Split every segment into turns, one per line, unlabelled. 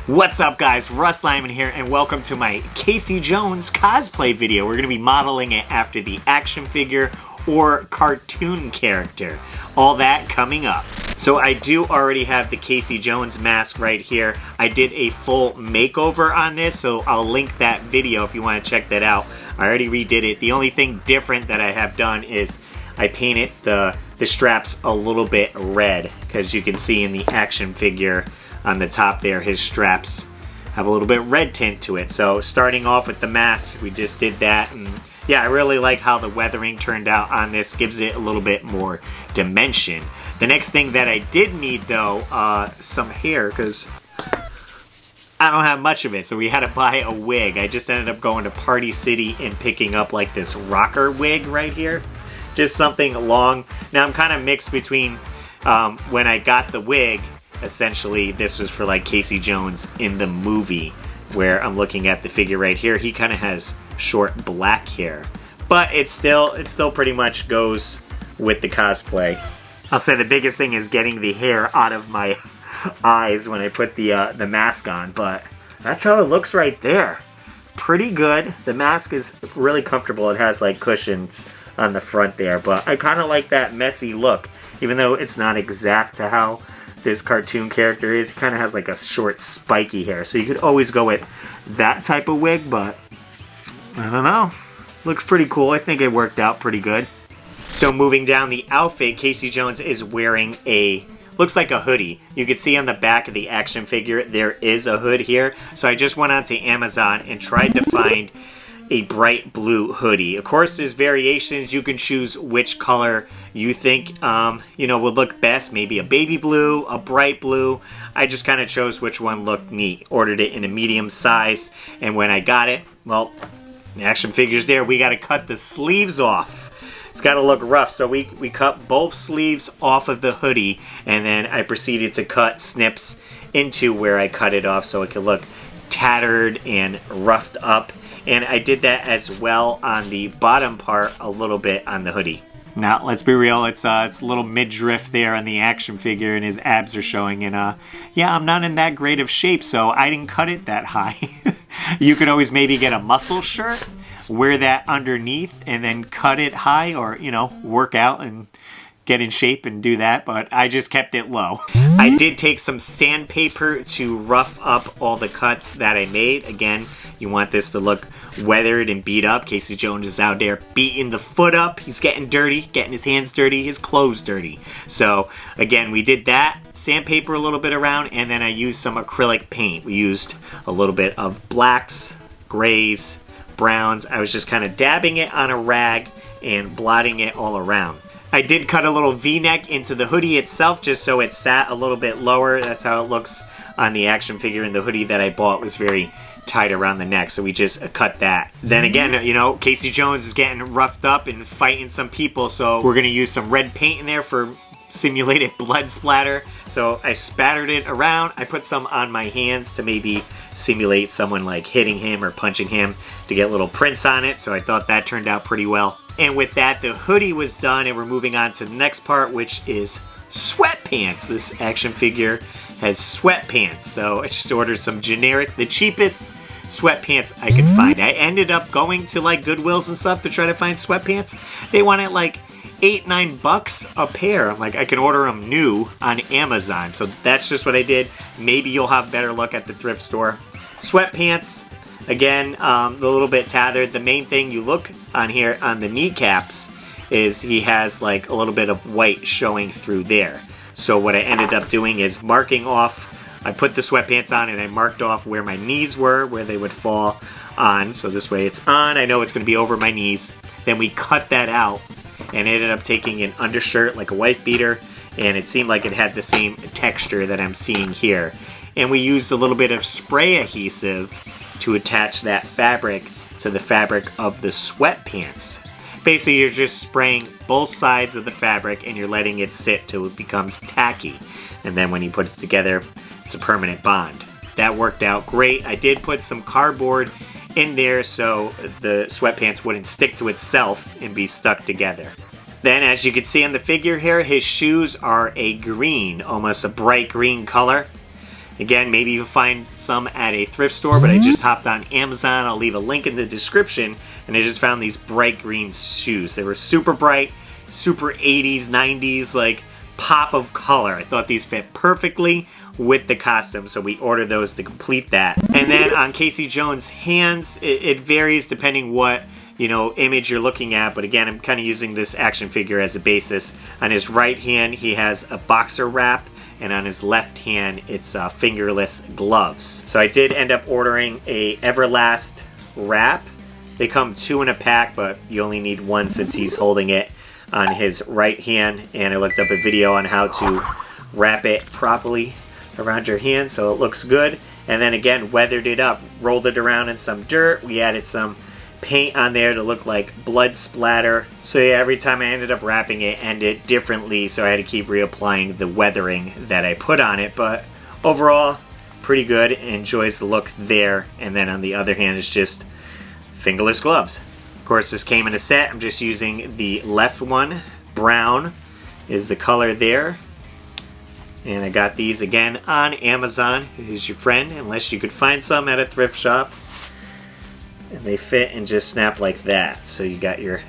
What's up guys, RussLyman here and welcome to my Casey Jones cosplay video. We're going to be modeling it after the action figure or cartoon character. All that coming up. So I do already have the Casey Jones mask right here. I did a full makeover on this, so I'll link that video if you want to check that out. I already redid it. The only thing different that I have done is I painted the straps a little bit red, because you can see in the action figure on the top there, his straps have a little bit red tint to it. So starting off with the mask, we just did that, and yeah, I really like how the weathering turned out on this. Gives it a little bit more dimension. The next thing that I did need though, some hair, because I don't have much of it, so we had to buy a wig. I just ended up going to Party City and picking up like this rocker wig right here. Just something long. Now I'm kind of mixed between when I got the wig, essentially this was for like Casey Jones in the movie, where I'm looking at the figure right here. He kind of has short black hair, but it still pretty much goes with the cosplay. I'll say the biggest thing is getting the hair out of my eyes when I put the mask on, but that's how it looks right there. Pretty good. The mask is really comfortable. It has like cushions on the front there, but I kind of like that messy look, even though it's not exact to how this cartoon character is. He kind of has like a short spiky hair, so you could always go with that type of wig, but I don't know. Looks pretty cool. I think it worked out pretty good. So moving down the outfit, Casey Jones is wearing looks like a hoodie. You can see on the back of the action figure there is a hood here. So I just went onto Amazon and tried to find a bright blue hoodie. Of course, there's variations. You can choose which color you think would look best. Maybe a baby blue, a bright blue. I just kind of chose which one looked neat. Ordered it in a medium size, and when I got it, well, the action figure's there. We got to cut the sleeves off. It's got to look rough, so we cut both sleeves off of the hoodie, and then I proceeded to cut snips into where I cut it off so it could look tattered and roughed up. And I did that as well on the bottom part a little bit on the hoodie. Now, let's be real, it's a little midriff there on the action figure, and his abs are showing. And yeah, I'm not in that great of shape, so I didn't cut it that high. You could always maybe get a muscle shirt, wear that underneath, and then cut it high, or, work out and get in shape and do that, but I just kept it low. I did take some sandpaper to rough up all the cuts that I made. Again, you want this to look weathered and beat up. Casey Jones is out there beating the foot up. He's getting dirty, getting his hands dirty, his clothes dirty. So again, we did that, sandpaper a little bit around, and then I used some acrylic paint. We used a little bit of blacks, grays, browns. I was just kind of dabbing it on a rag and blotting it all around. I did cut a little V-neck into the hoodie itself just so it sat a little bit lower. That's how it looks on the action figure, and the hoodie that I bought was very tight around the neck, so we just cut that. Then again, Casey Jones is getting roughed up and fighting some people, so we're going to use some red paint in there for simulated blood splatter. So I spattered it around. I put some on my hands to maybe simulate someone like hitting him or punching him to get little prints on it, so I thought that turned out pretty well. And with that, the hoodie was done, and we're moving on to the next part, which is sweatpants. This action figure has sweatpants, so I just ordered some generic, the cheapest sweatpants I could find. I ended up going to like Goodwills and stuff to try to find sweatpants. They wanted like $8-9 a pair. I'm like, I can order them new on Amazon, so that's just what I did. Maybe you'll have better luck at the thrift store. Sweatpants. Again, a little bit tattered. The main thing you look on here on the kneecaps is he has like a little bit of white showing through there. So what I ended up doing is marking off. I put the sweatpants on and I marked off where my knees were, where they would fall on. So this way it's on. I know it's going to be over my knees. Then we cut that out and ended up taking an undershirt, like a wife beater, and it seemed like it had the same texture that I'm seeing here. And we used a little bit of spray adhesive to attach that fabric to the fabric of the sweatpants. Basically, you're just spraying both sides of the fabric and you're letting it sit till it becomes tacky. And then when you put it together, it's a permanent bond. That worked out great. I did put some cardboard in there so the sweatpants wouldn't stick to itself and be stuck together. Then, as you can see on the figure here, his shoes are a green, almost a bright green color. Again, maybe you'll find some at a thrift store, but I just hopped on Amazon. I'll leave a link in the description, and I just found these bright green shoes. They were super bright, super 80s, 90s, like pop of color. I thought these fit perfectly with the costume, so we ordered those to complete that. And then on Casey Jones' hands, it varies depending what image you're looking at, but again, I'm kind of using this action figure as a basis. On his right hand, he has a boxer wrap, and on his left hand, it's fingerless gloves. So I did end up ordering a Everlast wrap. They come 2 in a pack, but you only need 1 since he's holding it on his right hand, and I looked up a video on how to wrap it properly around your hand so it looks good. And then again, weathered it up, rolled it around in some dirt. We added some paint on there to look like blood splatter. So yeah, every time I ended up wrapping it ended differently, so I had to keep reapplying the weathering that I put on it. But overall, pretty good. Enjoys the look there. And then on the other hand, it's just fingerless gloves. Of course, this came in a set. I'm just using the left one. Brown is the color there. And I got these again on Amazon. Here's your friend, unless you could find some at a thrift shop. And they fit and just snap like that. So you got your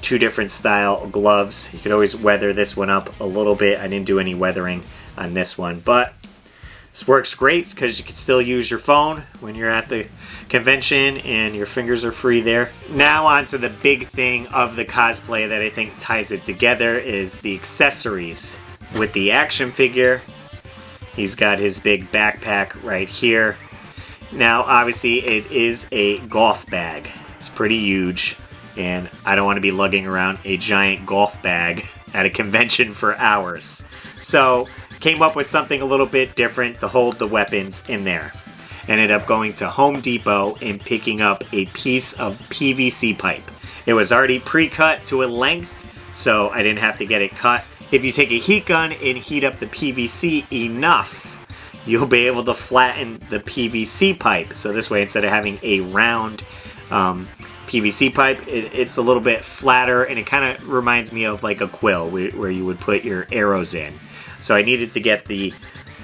2 different style gloves. You could always weather this one up a little bit. I didn't do any weathering on this one, but this works great because you can still use your phone when you're at the convention and your fingers are free there. Now on to the big thing of the cosplay that I think ties it together is the accessories. With the action figure, he's got his big backpack right here. Now, obviously, it is a golf bag. It's pretty huge, and I don't want to be lugging around a giant golf bag at a convention for hours. So, came up with something a little bit different to hold the weapons in there. Ended up going to Home Depot and picking up a piece of PVC pipe. It was already pre-cut to a length, so I didn't have to get it cut. If you take a heat gun and heat up the PVC enough, you'll be able to flatten the PVC pipe. So this way, instead of having a round PVC pipe, it's a little bit flatter, and it kind of reminds me of like a quill where you would put your arrows in. So I needed to get the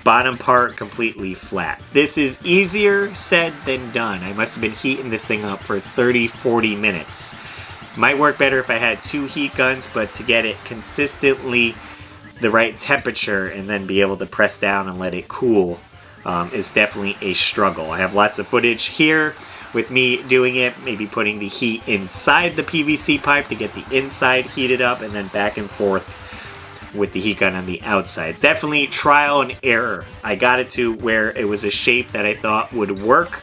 bottom part completely flat. This is easier said than done. I must have been heating this thing up for 30-40 minutes. Might work better if I had 2 heat guns, but to get it consistently the right temperature and then be able to press down and let it cool is definitely a struggle. I have lots of footage here with me doing it, maybe putting the heat inside the PVC pipe to get the inside heated up, and then back and forth with the heat gun on the outside. Definitely trial and error. I got it to where it was a shape that I thought would work,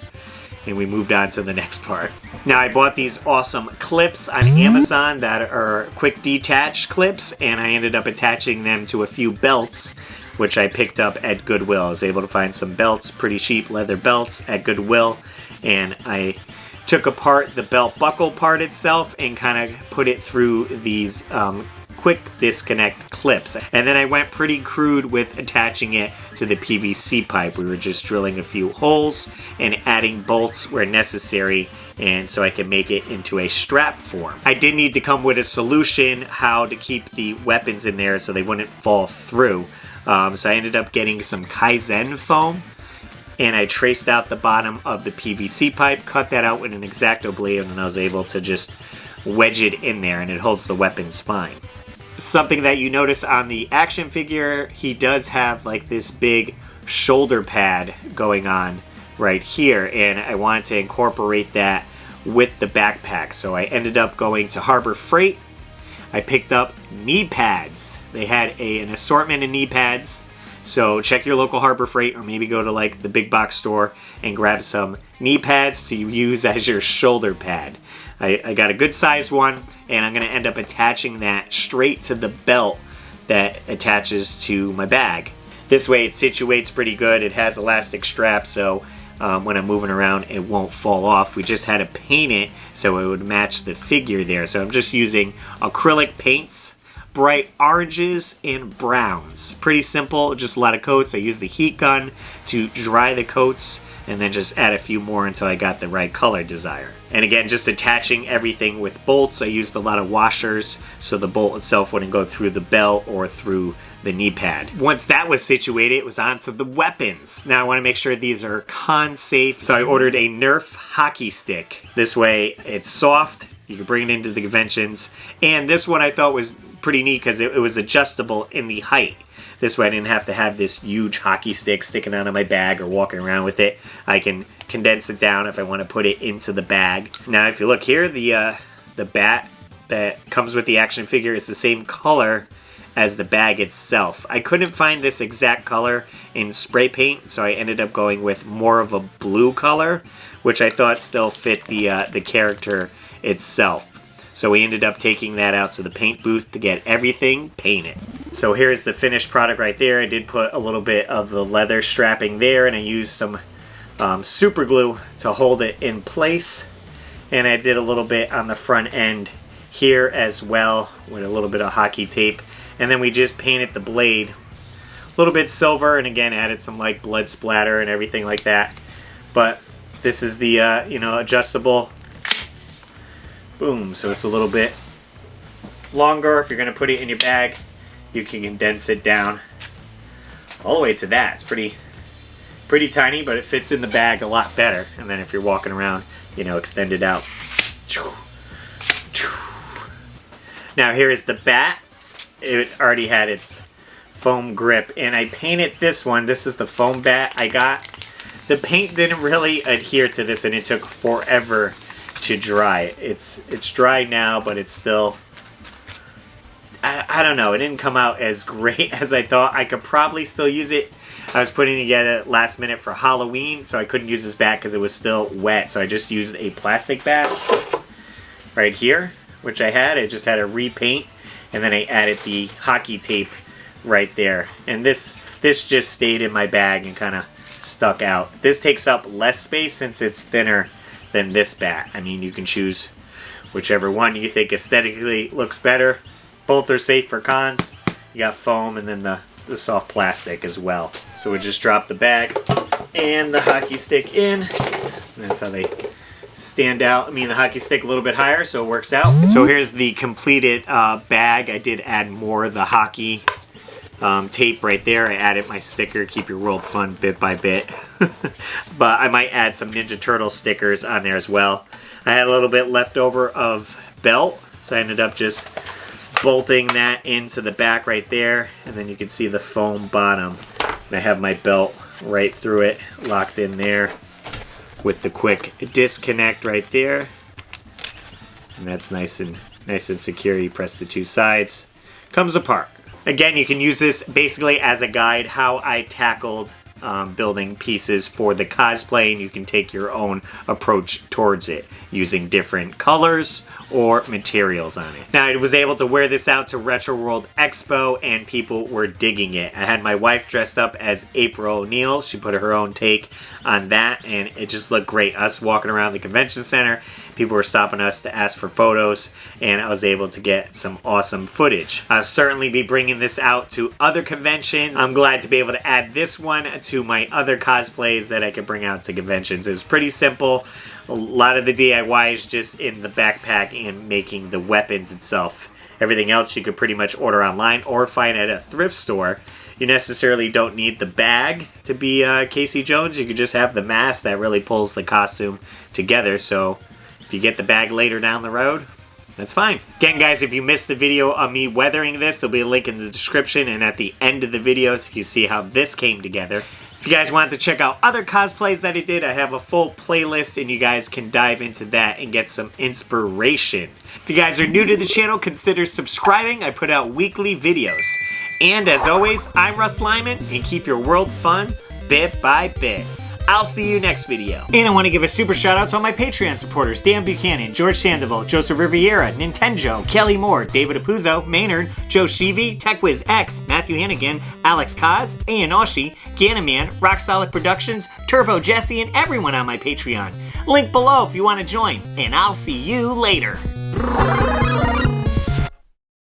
and we moved on to the next part. Now, I bought these awesome clips on Amazon that are quick detach clips, and I ended up attaching them to a few belts, which I picked up at Goodwill. I was able to find some belts, pretty cheap leather belts at Goodwill, and I took apart the belt buckle part itself and kind of put it through these quick disconnect clips. And then I went pretty crude with attaching it to the PVC pipe. We were just drilling a few holes and adding bolts where necessary, and so I can make it into a strap form. I did need to come with a solution how to keep the weapons in there so they wouldn't fall through. So I ended up getting some Kaizen foam, and I traced out the bottom of the PVC pipe, cut that out with an X-Acto blade, and I was able to just wedge it in there, and it holds the weapons fine. Something that you notice on the action figure, he does have like this big shoulder pad going on right here, and I wanted to incorporate that with the backpack. So I ended up going to Harbor Freight. I picked up knee pads. They had an assortment of knee pads. So check your local Harbor Freight, or maybe go to like the big box store and grab some knee pads to use as your shoulder pad. I got a good sized one, and I'm going to end up attaching that straight to the belt that attaches to my bag. This way it situates pretty good. It has elastic straps, so when I'm moving around it won't fall off. We just had to paint it so it would match the figure there. So I'm just using acrylic paints, bright oranges and browns. Pretty simple, just a lot of coats. I use the heat gun to dry the coats, and then just add a few more until I got the right color desired. And again, just attaching everything with bolts. I used a lot of washers so the bolt itself wouldn't go through the belt or through the knee pad. Once that was situated, it was on to the weapons. Now I want to make sure these are con safe, so I ordered a Nerf hockey stick. This way it's soft, you can bring it into the conventions, and this one I thought was pretty neat because it was adjustable in the height. This way I didn't have to have this huge hockey stick sticking out of my bag or walking around with it. I can condense it down if I want to put it into the bag. Now if you look here, the bat that comes with the action figure is the same color as the bag itself. I couldn't find this exact color in spray paint, so I ended up going with more of a blue color, which I thought still fit the character itself. So we ended up taking that out to the paint booth to get everything painted. So here's the finished product right there. I did put a little bit of the leather strapping there, and I used some super glue to hold it in place. And I did a little bit on the front end here as well with a little bit of hockey tape. And then we just painted the blade a little bit silver, and again added some like blood splatter and everything like that. But this is the adjustable. Boom, so it's a little bit longer. If you're going to put it in your bag, you can condense it down all the way to that. It's pretty tiny, but it fits in the bag a lot better. And then if you're walking around, extend it out. Now here is the bat. It already had its foam grip, and I painted this one. This is the foam bat I got. The paint didn't really adhere to this, and it took forever to dry. It's dry now, but it's still, I don't know, it didn't come out as great as I thought. I could probably still use it. I was putting together last minute for Halloween, so I couldn't use this bat because it was still wet, so I just used a plastic bat right here, which I just had a repaint, and then I added the hockey tape right there, and this just stayed in my bag and kind of stuck out. This takes up less space since it's thinner than this bat. I mean, you can choose whichever one you think aesthetically looks better. Both are safe for cons. You got foam and then the soft plastic as well. So we just drop the bag and the hockey stick in. And that's how they stand out. I mean, the hockey stick a little bit higher, so it works out. So here's the completed bag. I did add more of the hockey tape right there. I added my sticker, keep your world fun bit by bit. But I might add some Ninja Turtle stickers on there as well. I had a little bit left over of belt, so I ended up just bolting that into the back right there, and then you can see the foam bottom. And I have my belt right through it, locked in there with the quick disconnect right there. And that's nice and secure. You press the two sides, comes apart. Again, you can use this basically as a guide how I tackled building pieces for the cosplay, and you can take your own approach towards it using different colors or materials on it. Now, I was able to wear this out to Retro World Expo, and people were digging it. I had my wife dressed up as April O'Neil. She put her own take on that, and it just looked great. Us walking around the convention center, people were stopping us to ask for photos, and I was able to get some awesome footage. I'll certainly be bringing this out to other conventions. I'm glad to be able to add this one to my other cosplays that I could bring out to conventions. It was pretty simple. A lot of the DIY is just in the backpack and making the weapons itself. Everything else you could pretty much order online or find at a thrift store. You necessarily don't need the bag to be Casey Jones. You could just have the mask that really pulls the costume together. So if you get the bag later down the road, that's fine. Again, guys, if you missed the video of me weathering this, there'll be a link in the description, and at the end of the video, you can see how this came together. If you guys want to check out other cosplays that I did, I have a full playlist, and you guys can dive into that and get some inspiration. If you guys are new to the channel, consider subscribing. I put out weekly videos. And as always, I'm RussLyman, and keep your world fun bit by bit. I'll see you next video. And I want to give a super shout out to all my Patreon supporters: Dan Buchanan, George Sandoval, Joseph Riviera, Nintendo, Kelly Moore, David Apuzzo, Maynard, Joe Sheevy, TechWiz X, Matthew Hannigan, Alex Kaz, Ian Oshie, Ganaman, Rock Solid Productions, Turbo Jesse, and everyone on my Patreon. Link below if you want to join, and I'll see you later.